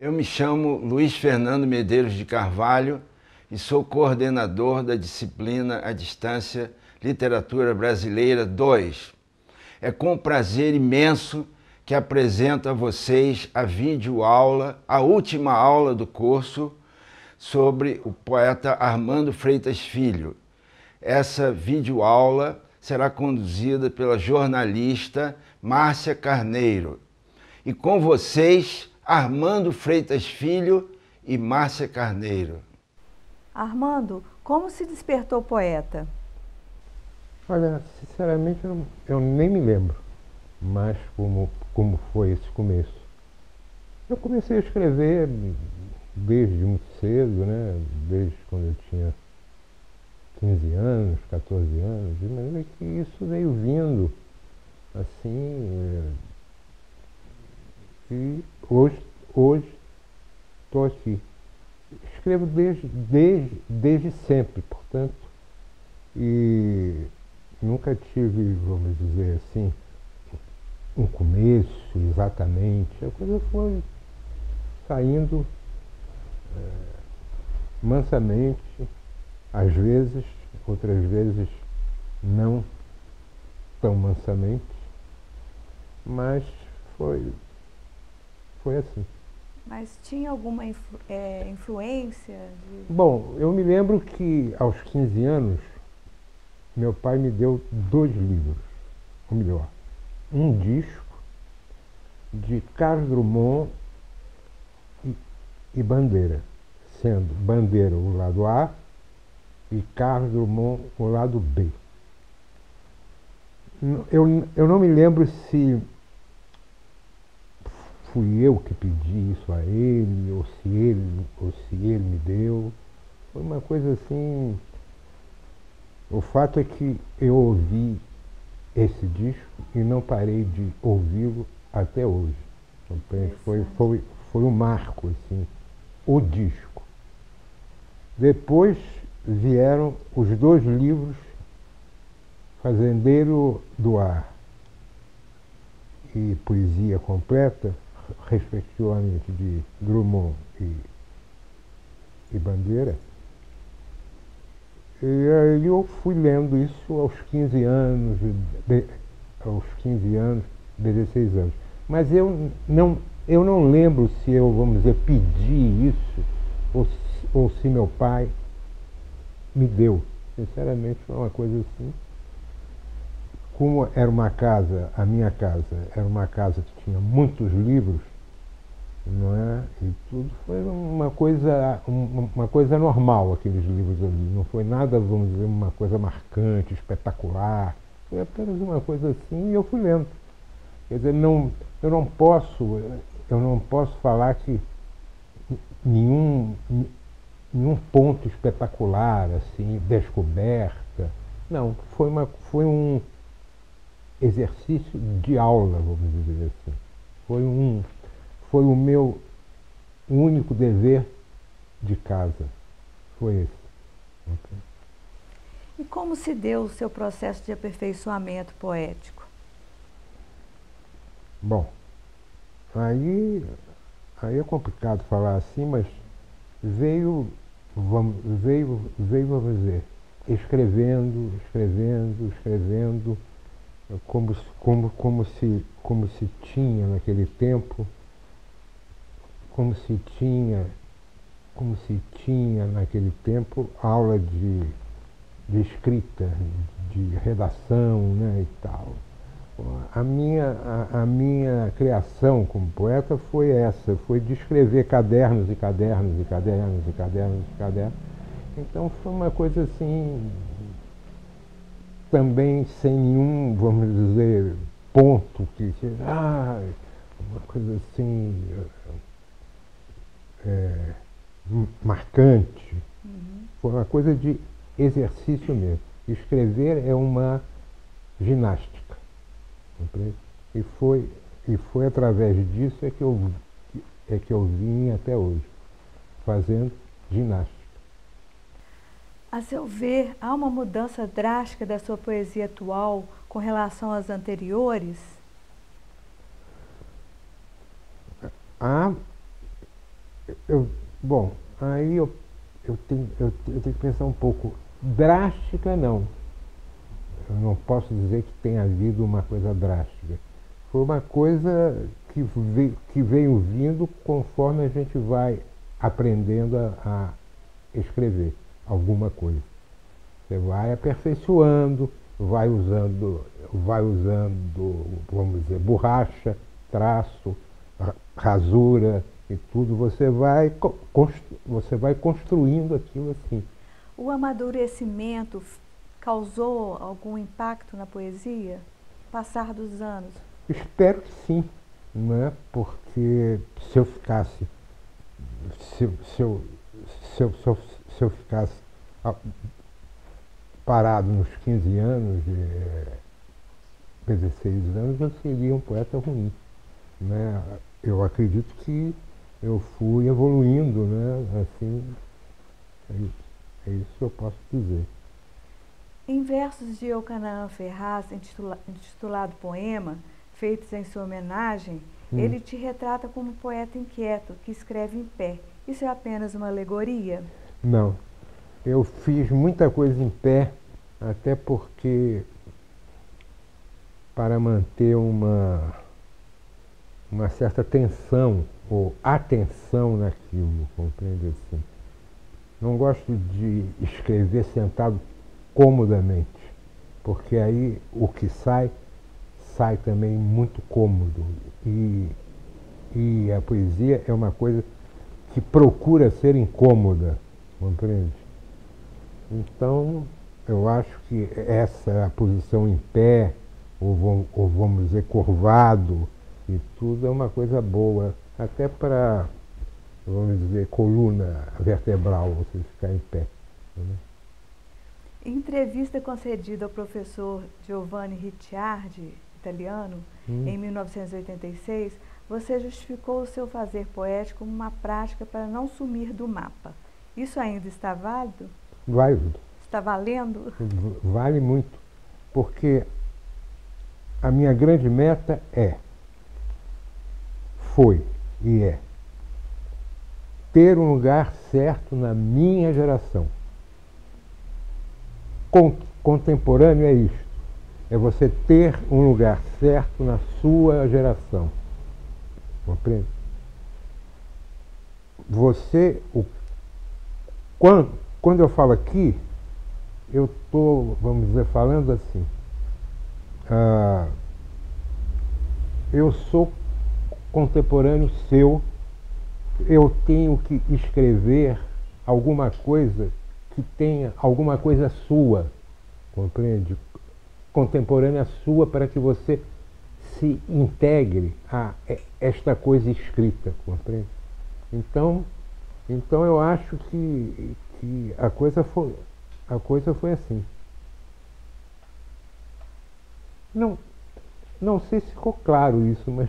Eu me chamo Luiz Fernando Medeiros de Carvalho e sou coordenador da disciplina à distância Literatura Brasileira 2. É com prazer imenso que apresento a vocês a videoaula, a última aula do curso sobre o poeta Armando Freitas Filho. Essa videoaula será conduzida pela jornalista Márcia Carneiro. E com vocês, Armando Freitas Filho e Márcia Carneiro. Armando, como se despertou poeta? Olha, sinceramente eu nem me lembro mais como foi esse começo. Eu comecei a escrever desde muito cedo, né? Desde quando eu tinha 15 anos, 14 anos, de maneira que isso veio vindo assim. E hoje estou aqui. Escrevo desde sempre, portanto, e nunca tive, vamos dizer assim, um começo exatamente. A coisa foi saindo mansamente, às vezes, outras vezes não tão mansamente, mas foi assim. Mas tinha alguma influência? Bom, eu me lembro que aos 15 anos, meu pai me deu 2 livros, ou melhor, um disco de Carlos Drummond e Bandeira, sendo Bandeira o lado A e Carlos Drummond o lado B. Eu não me lembro se fui eu que pedi isso a ele, ou se ele me deu. Foi uma coisa assim. O fato é que eu ouvi esse disco e não parei de ouvi-lo até hoje. Então, foi um marco, assim, o disco. Depois vieram os 2 livros, Fazendeiro do Ar e Poesia Completa, respectivamente de Drummond e Bandeira. E aí eu fui lendo isso aos 15 anos, 16 anos. Mas eu não lembro se eu, vamos dizer, pedi isso ou se meu pai me deu. Sinceramente, foi uma coisa assim. Como era uma casa, a minha casa era uma casa que tinha muitos livros, não é? E tudo foi uma coisa normal, aqueles livros ali. Não foi nada, vamos dizer, uma coisa marcante, espetacular. Foi apenas uma coisa assim e eu fui lendo. Quer dizer, eu não posso falar que nenhum ponto espetacular, assim, descoberta. Não, foi um exercício de aula, vamos dizer assim. Foi o meu único dever de casa. Foi esse. Okay. E como se deu o seu processo de aperfeiçoamento poético? Bom, aí é complicado falar assim, mas veio, vamos dizer, escrevendo, como se tinha naquele tempo, aula de escrita, de redação, né, e tal. A minha criação como poeta foi essa, foi de escrever cadernos e cadernos e cadernos e cadernos e cadernos. Então foi uma coisa assim, também sem nenhum, vamos dizer, ponto uma coisa assim marcante. Uhum. Foi uma coisa de exercício mesmo. Escrever é uma ginástica. E foi através disso que eu vim até hoje, fazendo ginástica. A seu ver, há uma mudança drástica da sua poesia atual com relação às anteriores? Bom, aí eu tenho que pensar um pouco. Drástica, não. Eu não posso dizer que tenha havido uma coisa drástica. Foi uma coisa que veio vindo conforme a gente vai aprendendo a escrever alguma coisa. Você vai aperfeiçoando, vai usando, vamos dizer, borracha, traço, rasura e tudo. Você vai construindo aquilo assim. O amadurecimento causou algum impacto na poesia? Passar dos anos? Espero que sim, né? Porque se eu ficasse, se, eu- se, eu, se eu ficasse parado nos 15 anos, 16 anos, eu seria um poeta ruim, né? Eu acredito que eu fui evoluindo, né? Assim, é isso que eu posso dizer. Em versos de Eucanaã Ferraz, intitulado Poema, feitos em sua homenagem, ele te retrata como um poeta inquieto, que escreve em pé. Isso é apenas uma alegoria? Não, eu fiz muita coisa em pé, até porque para manter uma certa tensão ou atenção naquilo, compreende assim. Não gosto de escrever sentado comodamente, porque aí o que sai também muito cômodo. E a poesia é uma coisa que procura ser incômoda, compreende? Então, eu acho que essa posição em pé, ou vamos dizer curvado, e tudo é uma coisa boa, até para, vamos dizer, coluna vertebral, você ficar em pé. Né? Em entrevista concedida ao professor Giovanni Ricciardi, italiano, em 1986, você justificou o seu fazer poético como uma prática para não sumir do mapa. Isso ainda está válido? Válido. Está valendo? Vale muito, porque a minha grande meta foi e é ter um lugar certo na minha geração. Contemporâneo é isto, é você ter um lugar certo na sua geração. Compreende? Quando eu falo aqui, eu estou, vamos dizer, falando assim, eu sou contemporâneo seu, eu tenho que escrever alguma coisa que tenha alguma coisa sua, compreende? Contemporânea sua, para que você se integre a esta coisa escrita, compreende? Então eu acho que a coisa foi assim. Não sei se ficou claro isso, mas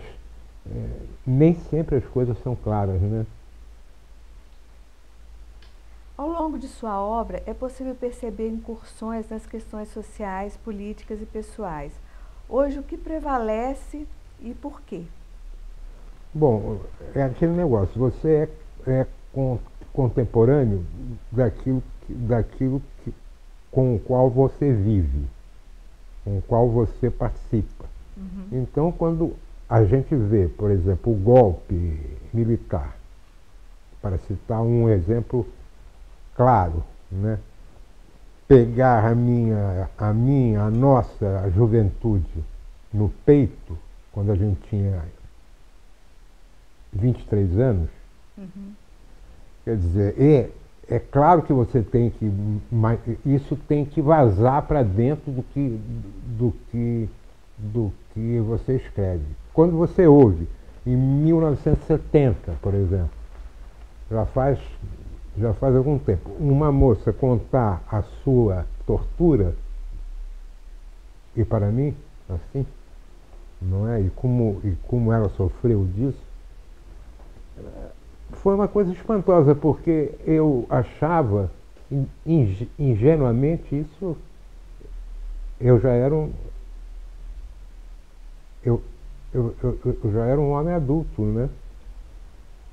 nem sempre as coisas são claras, né? Ao longo de sua obra, é possível perceber incursões nas questões sociais, políticas e pessoais. Hoje, o que prevalece e por quê? Bom, é aquele negócio, você é contemporâneo daquilo com o qual você vive, com o qual você participa. Então, quando a gente vê, por exemplo, o golpe militar, para citar um exemplo claro, né? Pegar a nossa juventude no peito, quando a gente tinha 23 anos, quer dizer, é claro que você tem que, isso tem que vazar para dentro do que você escreve. Quando você ouve, em 1970, por exemplo, já faz algum tempo, uma moça contar a sua tortura, e para mim, assim, não é? E como ela sofreu disso, foi uma coisa espantosa, porque eu achava, ingenuamente, isso, eu já era eu já era um homem adulto, né?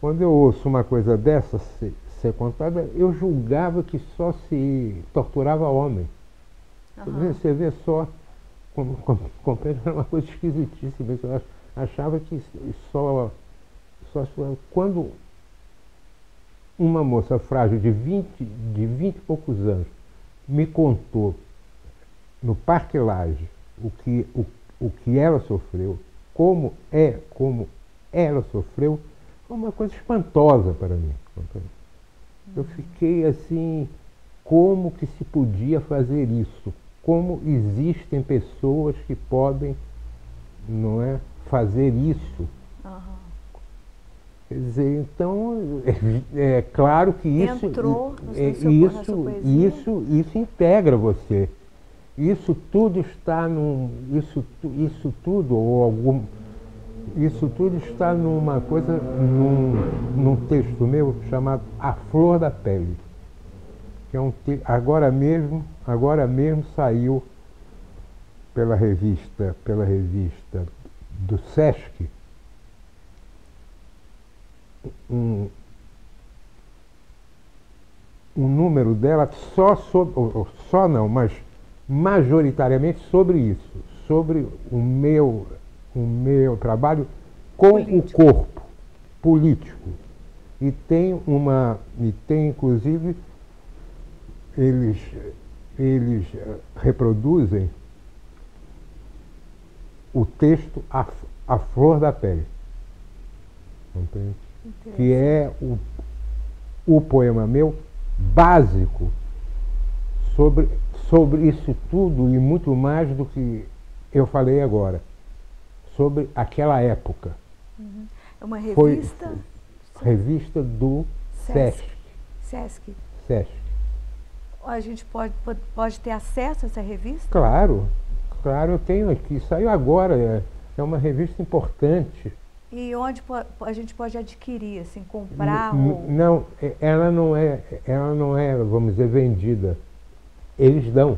quando eu ouço uma coisa dessa ser contada, eu julgava que só se torturava homem. Você vê só, compreende, era uma coisa esquisitíssima. Eu achava que só quando uma moça frágil de 20 e poucos anos me contou no Parque Lage o que ela sofreu, como ela sofreu, foi uma coisa espantosa para mim. Eu fiquei assim, como que se podia fazer isso? Como existem pessoas que podem, não é, fazer isso? Quer dizer, então, é claro que isso entrou na sua poesia. Isso integra você. Isso tudo está isso tudo está numa coisa, num texto meu chamado A Flor da Pele, que é agora mesmo saiu pela revista do Sesc, um número dela mas majoritariamente sobre isso, sobre o meu trabalho com político. O corpo político. E tem inclusive, eles reproduzem o texto A Flor da Pele, entende? Que é o poema meu básico sobre isso tudo e muito mais do que eu falei agora, sobre aquela época. É uma revista? Revista do Sesc. Sesc. A gente pode ter acesso a essa revista? Claro, eu tenho aqui, saiu agora, é uma revista importante. E onde a gente pode adquirir, assim, comprar? Não, ela não é, vamos dizer, vendida. Eles dão.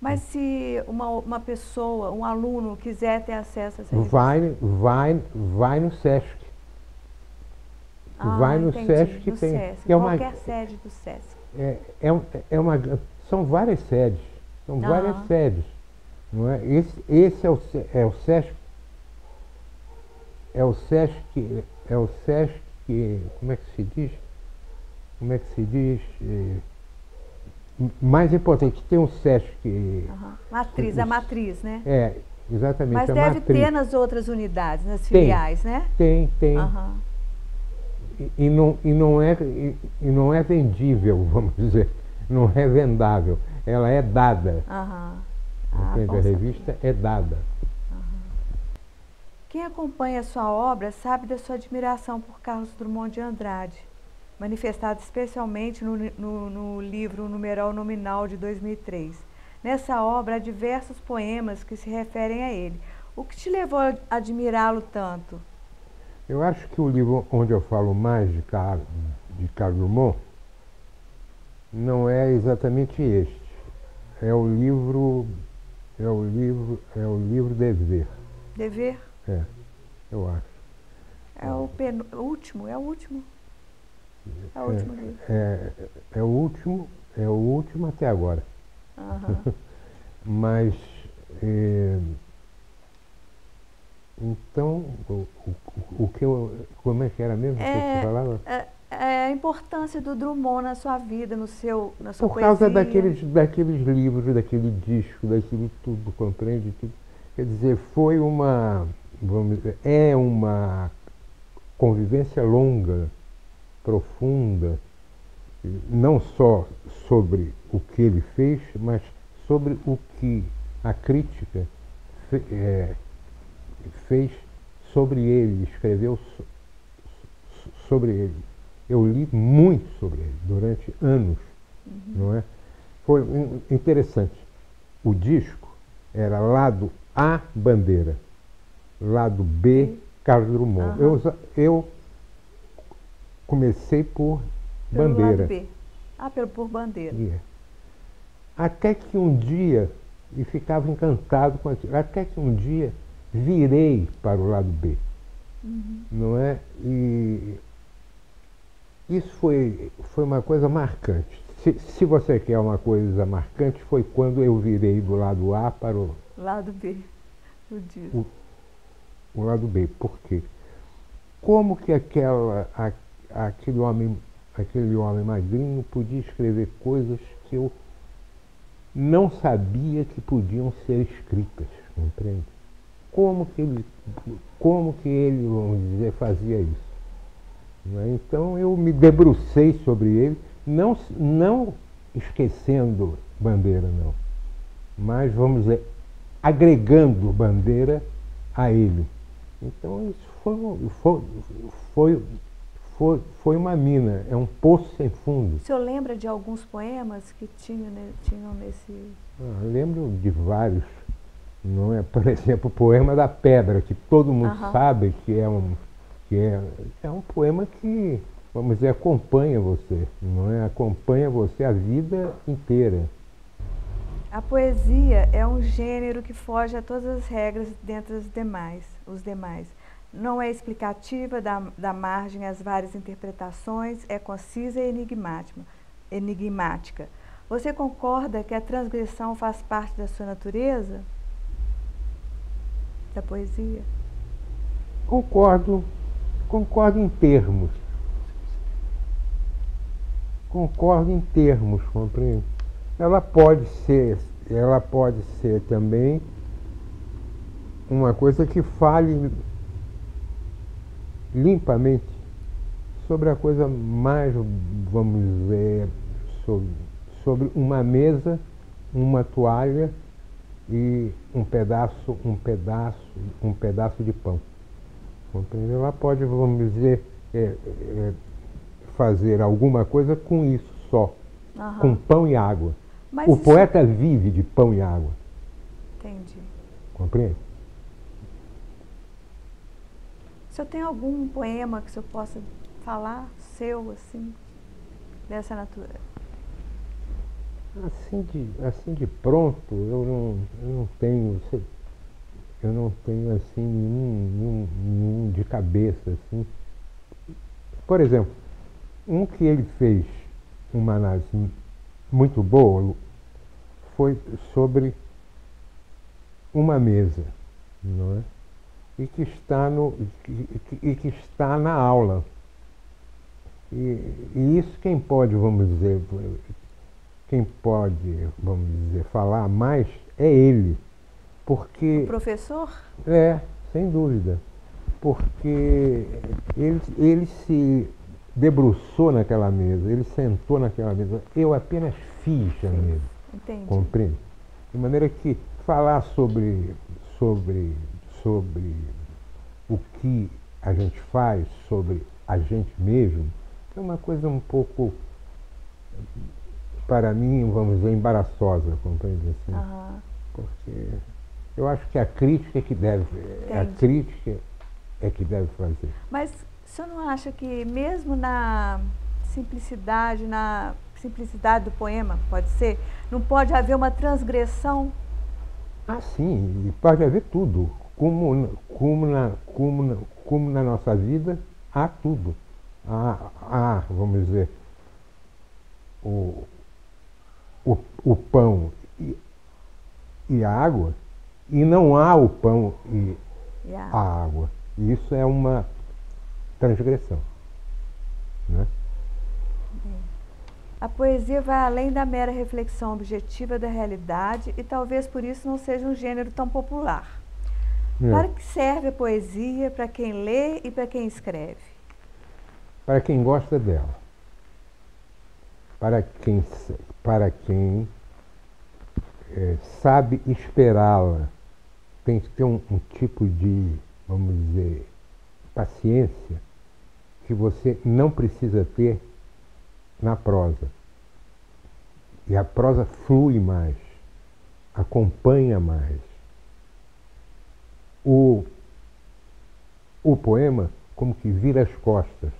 Mas se uma pessoa, um aluno, quiser ter acesso a essa revista? Vai no Sesc. Vai no entendi, Sesc. no Tem, Sesc. é Qualquer sede do Sesc. São várias sedes. Várias sedes. Não é? Esse é o Sesc. É o Sesc, como é que se diz? Mais importante, tem um Sesc... Matriz, a matriz, né? É, exatamente. Mas a deve matriz. ter nas outras unidades, nas filiais, né? Tem. E não é vendível, vamos dizer. Não é vendável. Ela é dada. Entende? A revista é dada. Quem acompanha a sua obra sabe da sua admiração por Carlos Drummond de Andrade, manifestada especialmente no livro Numeral Nominal de 2003. Nessa obra há diversos poemas que se referem a ele. O que te levou a admirá-lo tanto? Eu acho que o livro onde eu falo mais de Carlos Drummond não é exatamente este. É o livro Dever. Dever? Eu acho. É o último livro. É o último até agora. Mas, então, como é que era mesmo que você falava? A importância do Drummond na sua vida, na sua poesia. Por causa daqueles livros, daquele disco, daquilo tudo, compreende? Tudo. Quer dizer, foi é uma convivência longa, profunda, não só sobre o que ele fez, mas sobre o que a crítica fez sobre ele, escreveu sobre ele. Eu li muito sobre ele durante anos, não é? Foi interessante. O disco era lado A, Bandeira, lado B, Carlos Drummond. Eu comecei por Bandeira. Lado B. Por Bandeira. Até que um dia, e ficava encantado com aquilo, até que um dia virei para o lado B. não é? E isso foi uma coisa marcante. Se você quer uma coisa marcante, foi quando eu virei do lado A para o Lado B do disco. o lado B. Por quê? Como que aquele homem magrinho podia escrever coisas que eu não sabia que podiam ser escritas, compreende? Como que ele, vamos dizer, fazia isso? Não é? Então eu me debrucei sobre ele, não esquecendo Bandeira, não, mas, vamos dizer, agregando Bandeira a ele. Então isso foi uma mina, é um poço sem fundo. O senhor lembra de alguns poemas que tinham nesse... Lembro de vários, não é? Por exemplo, o Poema da Pedra, que todo mundo sabe que é um poema que, vamos dizer, acompanha você, não é? Acompanha você a vida inteira. A poesia é um gênero que foge a todas as regras dentre os demais. Não é explicativa, dá margem às várias interpretações, é concisa e enigmática. Você concorda que a transgressão faz parte da sua natureza? Da poesia? Concordo em termos. Concordo em termos, compreende? Ela pode ser também uma coisa que fale limpamente sobre a coisa mais, vamos dizer, sobre uma mesa, uma toalha e um pedaço de pão. Compreende? Ela pode, vamos dizer, fazer alguma coisa com isso só, com pão e água. Mas o poeta vive de pão e água. Entendi. Compreende? O senhor tem algum poema que o senhor possa falar, seu, assim, dessa natureza? Assim de pronto, eu não tenho assim nenhum de cabeça, assim. Por exemplo, um que ele fez uma análise muito boa foi sobre uma mesa, não é? E que está na aula. E isso quem pode, vamos dizer, falar mais é ele. Porque... O professor? Sem dúvida. Porque ele se debruçou naquela mesa, ele sentou naquela mesa. Eu apenas fiz a mesa. Entendi. Compreende? De maneira que falar sobre o que a gente faz, sobre a gente mesmo, é uma coisa um pouco, para mim, vamos dizer, embaraçosa, compreende? Assim? Porque eu acho que a crítica é que deve fazer. Mas o senhor não acha que mesmo na simplicidade do poema, pode ser, não pode haver uma transgressão? Sim, pode haver tudo. Como na nossa vida, há tudo. Há, vamos dizer, o pão e a água, e não há o pão e a água. Isso é uma transgressão, né? A poesia vai além da mera reflexão objetiva da realidade e talvez por isso não seja um gênero tão popular. Para que serve a poesia, para quem lê e para quem escreve? Para quem gosta dela. Para quem sabe esperá-la. Tem que ter um tipo de, vamos dizer, paciência que você não precisa ter na prosa. E a prosa flui mais, acompanha mais. O poema como que vira as costas,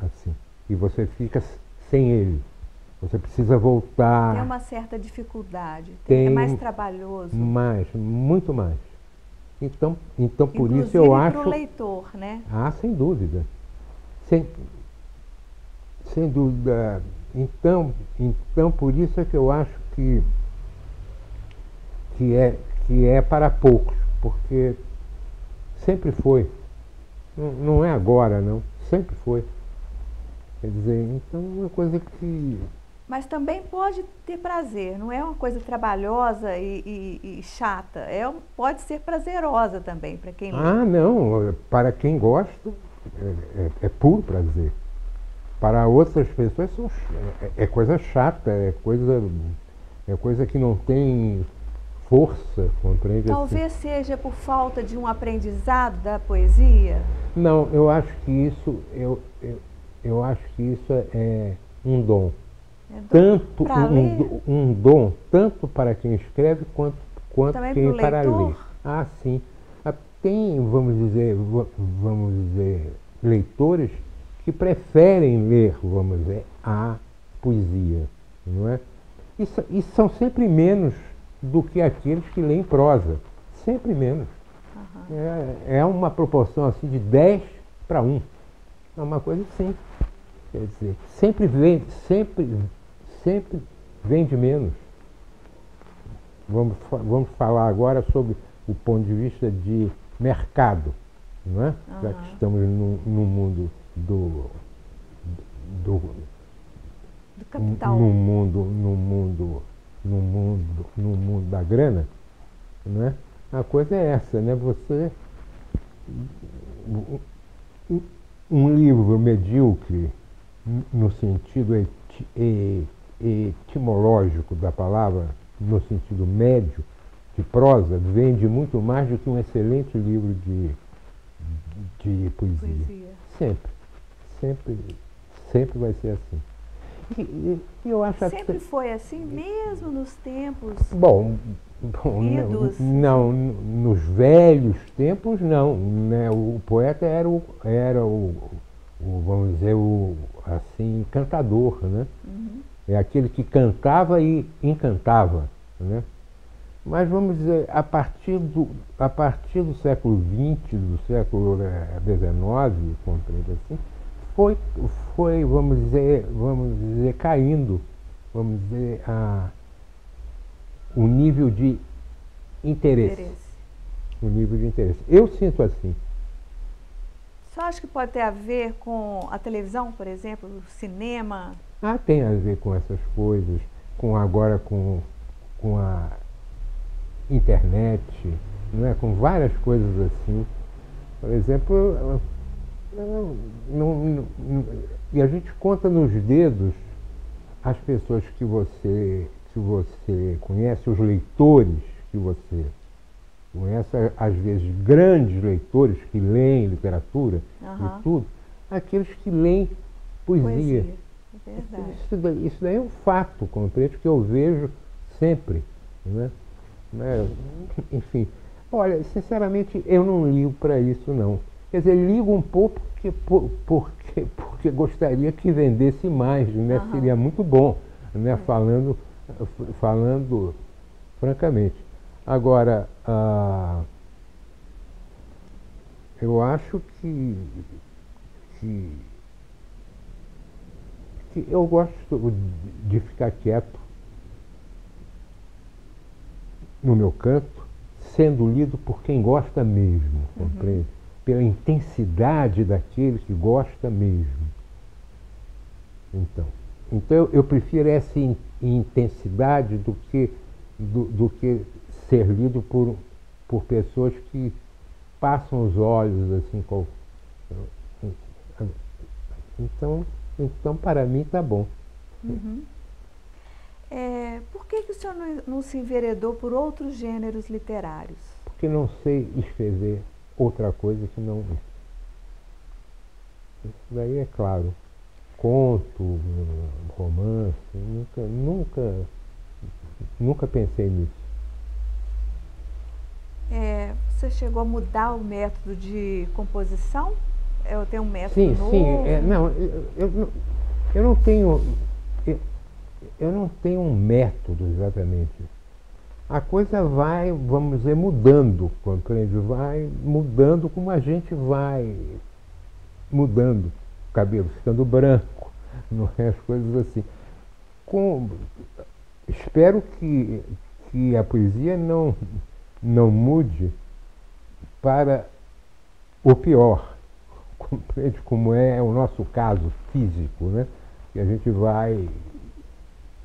assim, e você fica sem ele. Você precisa voltar. Tem uma certa dificuldade, é mais trabalhoso. Muito mais. Então por isso eu acho... para o leitor, né? Ah, sem dúvida. Sem dúvida. Então, por isso é que eu acho que é para poucos, porque sempre foi. Não é agora, não. Sempre foi. Quer dizer, então é uma coisa que... Mas também pode ter prazer, não é uma coisa trabalhosa e chata. Pode ser prazerosa também para quem lê. Ah, não. Para quem gosta, é puro prazer. Para outras pessoas é coisa chata, é coisa que não tem força, compreende? Talvez seja por falta de um aprendizado da poesia? Não, eu acho que isso, eu acho que isso é um dom. Tanto um dom, tanto para quem escreve quanto quem para ler. Ah, sim. Tem, vamos dizer, leitores que preferem ler, vamos dizer, a poesia, não é? E são sempre menos do que aqueles que leem prosa. Sempre menos. Uhum. É uma proporção assim de 10 para 1. É uma coisa assim. Quer dizer, sempre vende menos. Vamos falar agora sobre o ponto de vista de mercado, não é? Uhum. Já que estamos no mundo do capital. No mundo da grana, não é? A coisa é essa, né? Um livro medíocre no sentido etimológico da palavra, no sentido médio, de prosa, vende muito mais do que um excelente livro de poesia. Sempre vai ser assim. E eu acho sempre foi assim, mesmo nos tempos idos? Não, nos velhos tempos não, né? O poeta era o vamos dizer, assim, cantador, né? Uhum. É aquele que cantava e encantava, né? Mas vamos dizer, a partir do século XX, do século XIX, compreende assim, foi vamos dizer, caindo, vamos dizer, o nível de interesse. O nível de interesse. Eu sinto assim. Você acha que pode ter a ver com a televisão, por exemplo, o cinema? Ah, tem a ver com essas coisas, agora com a internet, não é? Com várias coisas assim. Por exemplo, e a gente conta nos dedos as pessoas que você conhece, os leitores que você conhece, às vezes grandes leitores que leem literatura e tudo, aqueles que leem poesia. É verdade. Isso daí é um fato, compreende, que eu vejo sempre, né? Enfim, olha, sinceramente, eu não ligo para isso, não. Quer dizer, ligo um pouco porque gostaria que vendesse mais, né? Uhum. Seria muito bom, né? Falando francamente. Agora, eu acho que eu gosto de ficar quieto no meu canto, sendo lido por quem gosta mesmo, compreende? Pela intensidade daquele que gosta mesmo. Então eu prefiro essa intensidade do que ser lido por pessoas que passam os olhos assim. Então para mim está bom. Uhum. Por que o senhor não se enveredou por outros gêneros literários? Porque não sei escrever outra coisa que não isso. Isso daí é claro. Conto, romance, nunca pensei nisso. Você chegou a mudar o método de composição? Eu tenho um método novo? Sim. Eu não tenho um método exatamente. a coisa vai, vamos dizer, mudando, compreende? Vai mudando como a gente vai mudando, o cabelo ficando branco, não é? As coisas assim. Espero que a poesia não mude para o pior, compreende? Como é o nosso caso físico, né? Que a gente vai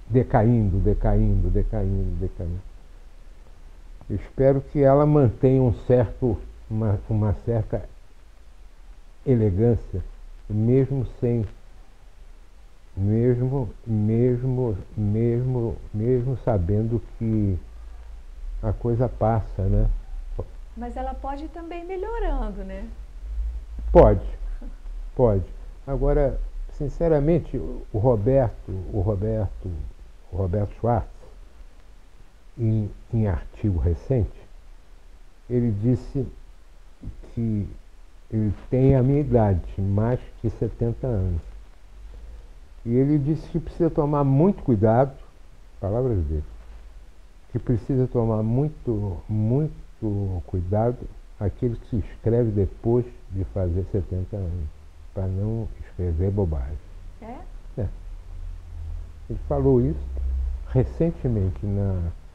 decaindo, decaindo, decaindo, decaindo. Espero que ela mantenha uma certa elegância, mesmo sabendo que a coisa passa, né? Mas ela pode ir também melhorando, né? Pode, pode. Agora, sinceramente, o Roberto Schwartz, em artigo recente, ele disse que ele tem a minha idade, mais que 70 anos. E ele disse que precisa tomar muito cuidado, palavras dele, que precisa tomar muito cuidado aquele que se escreve depois de fazer 70 anos, para não escrever bobagem. É? É. Ele falou isso recentemente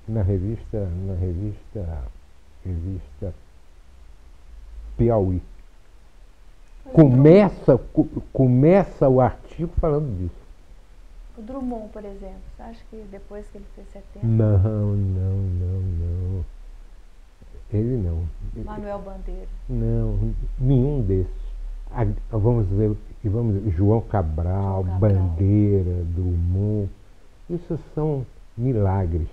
na revista Piauí. Começa o artigo falando disso. O Drummond, por exemplo, você acha que depois que ele fez 70? Não. Ele não. Manuel Bandeira? Não, nenhum desses. Vamos ver, João Cabral, Bandeira, Drummond. Isso são milagres.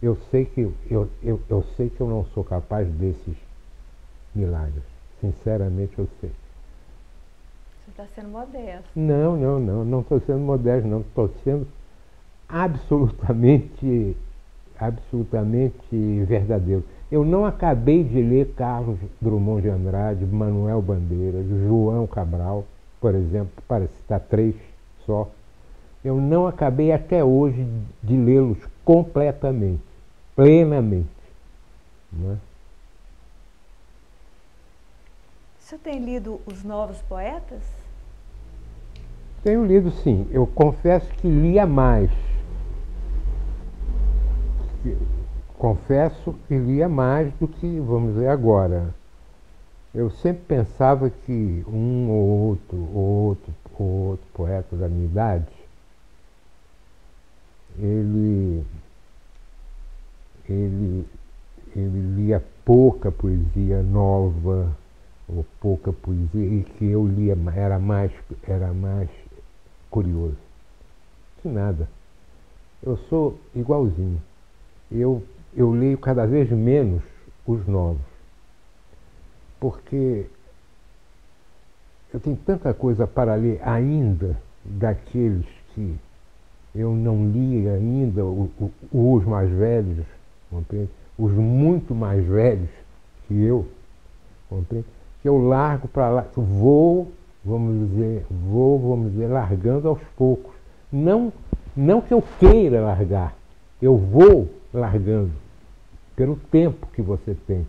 Eu sei que eu não sou capaz desses milagres. Sinceramente, eu sei. Você está sendo modesto. Não estou sendo modesto, não. Estou sendo absolutamente verdadeiro. Eu não acabei de ler Carlos Drummond de Andrade, Manuel Bandeira, João Cabral, por exemplo, para citar 3 só. Eu não acabei até hoje de lê-los completamente, plenamente. Não é? O senhor tem lido os novos poetas? Tenho lido, sim. Eu confesso que lia mais. Confesso que lia mais do que, vamos dizer, agora. Eu sempre pensava que um ou outro poeta da minha idade, ele lia pouca poesia nova, ou pouca poesia, e que eu lia, era mais curioso. Que nada. Eu sou igualzinho. Eu leio cada vez menos os novos, porque eu tenho tanta coisa para ler ainda daqueles que eu não li ainda, os mais velhos, compreende? Os muito mais velhos que eu, compreende? Que eu largo para lá, vamos dizer, largando aos poucos. Não que eu queira largar, eu vou largando pelo tempo que você tem.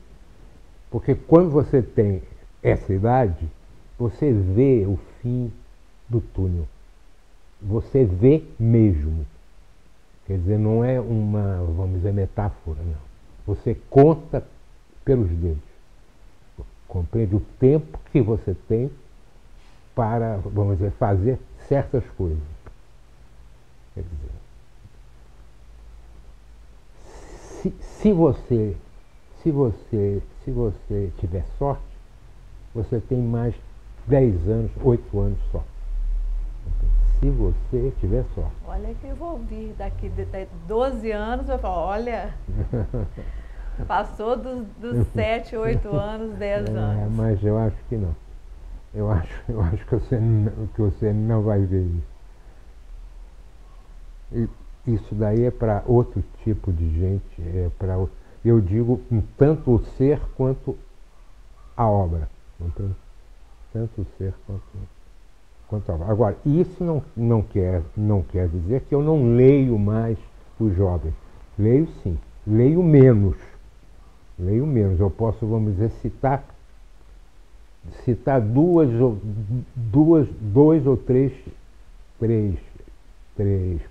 Porque quando você tem essa idade, você vê o fim do túnel. Você vê mesmo. Quer dizer, não é uma, vamos dizer, metáfora, não. Você conta pelos dedos. Compreende o tempo que você tem para, vamos dizer, fazer certas coisas. Quer dizer, se você tiver sorte, você tem mais 10 anos, 8 anos só. Se você tiver sorte. Olha que eu vou ouvir daqui 12 anos, eu falo, olha, passou dos 7, 8 anos, 10 anos. Mas eu acho que não. Eu acho que você não vai ver isso. E isso daí é para outro tipo de gente, eu digo tanto o ser quanto a obra. Entende? Tanto o ser Agora, isso não quer dizer que eu não leio mais os jovens. Leio sim, leio menos. Leio menos. Eu posso, vamos dizer, citar dois ou três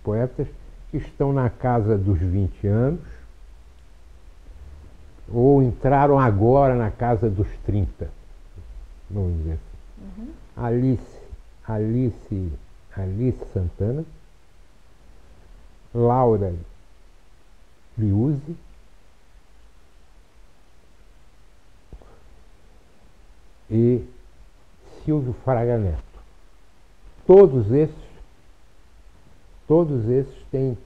poetas que estão na casa dos 20 anos ou entraram agora na casa dos 30, vamos dizer assim. Alice Santana, Laura Liuzzi, e Silvio Fraga Neto. Todos esses têm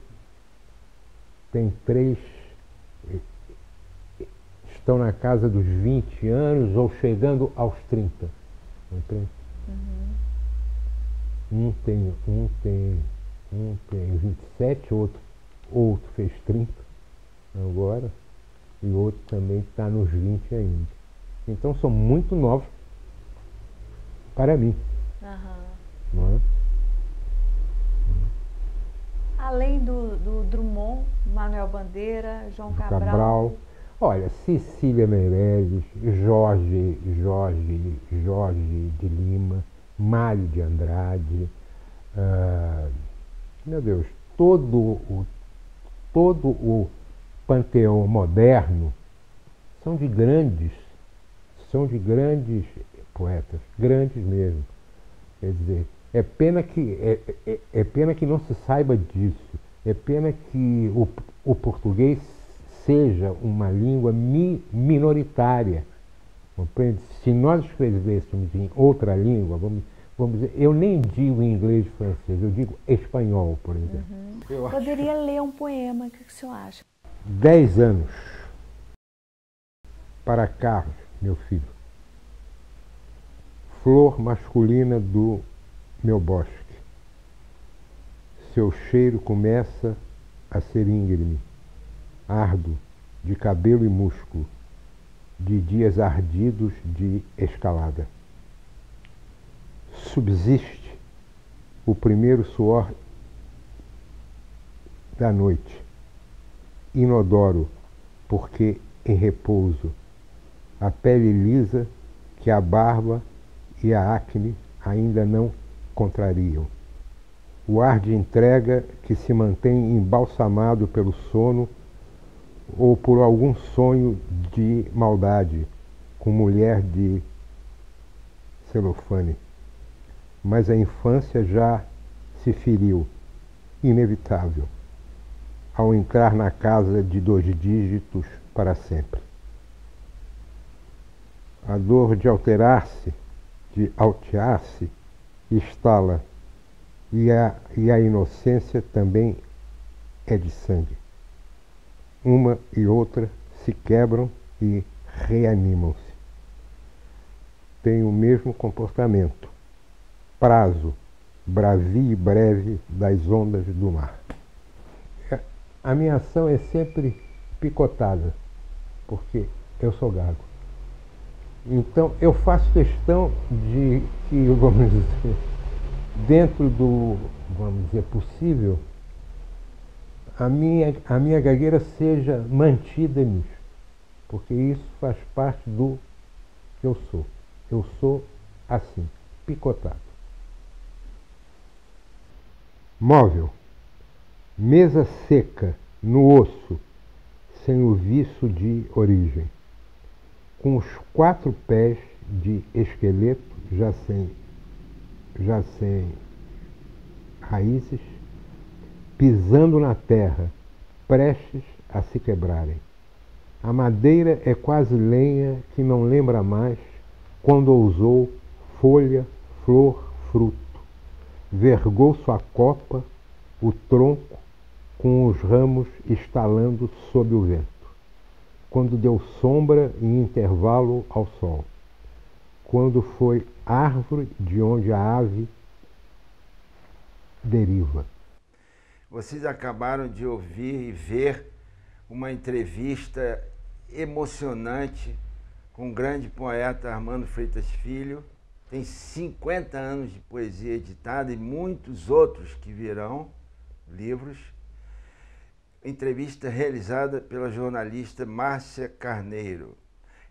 estão na casa dos 20 anos ou chegando aos 30. Entende? Um tem 27, outro fez 30 agora, e outro também está nos 20 ainda. Então são muito novos para mim. Não é? Além do Drummond, Manuel Bandeira, João Cabral. Olha, Cecília Meirelles, Jorge de Lima, Mário de Andrade, meu Deus, todo o panteão moderno são de grandes poetas, grandes mesmo. Quer dizer, é pena que não se saiba disso, é pena que o português seja uma língua minoritária. Compreende? Se nós escrevêssemos em outra língua, vamos dizer, eu nem digo em inglês e francês, eu digo espanhol, por exemplo. Poderia ler um poema, o que o senhor acha? 10 anos. Para Carlos, meu filho. Flor masculina do meu bosque. Seu cheiro começa a ser íngreme, árduo, de cabelo e músculo, de dias ardidos de escalada. Subsiste o primeiro suor da noite, inodoro, porque em repouso, a pele lisa que a barba e a acne ainda não contrariam. O ar de entrega que se mantém embalsamado pelo sono ou por algum sonho de maldade, com mulher de celofane. Mas a infância já se feriu, inevitável, ao entrar na casa de 2 dígitos para sempre. A dor de alterar-se, de altear-se, estala, e a inocência também é de sangue. Uma e outra se quebram e reanimam-se. Tem o mesmo comportamento, prazo, bravio e breve das ondas do mar. A minha ação é sempre picotada, porque eu sou gago. Então eu faço questão de que, vamos dizer, dentro do, vamos dizer, possível, a minha gagueira seja mantida nisso, porque isso faz parte do que eu sou. Eu sou assim, picotado. Móvel, mesa seca, no osso, sem o viço de origem, com os 4 pés de esqueleto já sem raízes, pisando na terra, prestes a se quebrarem. A madeira é quase lenha que não lembra mais quando ousou folha, flor, fruto. Vergou sua copa, o tronco, com os ramos estalando sob o vento, quando deu sombra e intervalo ao sol, quando foi árvore de onde a ave deriva. Vocês acabaram de ouvir e ver uma entrevista emocionante com o grande poeta Armando Freitas Filho, tem 50 anos de poesia editada e muitos outros que virão, livros. Entrevista realizada pela jornalista Márcia Carneiro.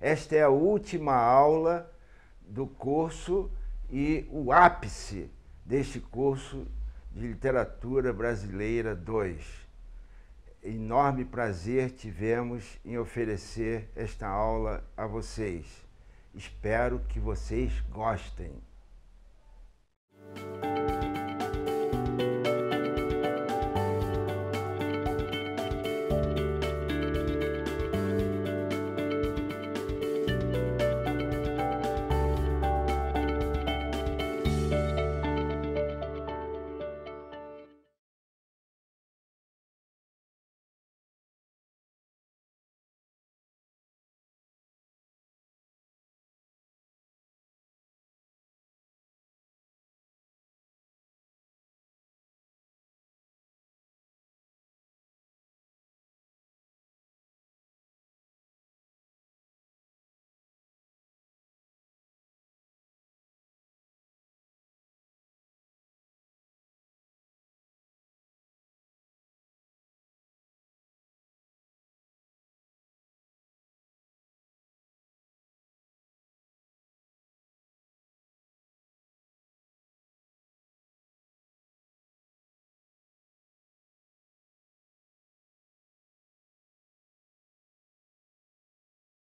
Esta é a última aula do curso e o ápice deste curso de Literatura Brasileira 2. Enorme prazer tivemos em oferecer esta aula a vocês. Espero que vocês gostem.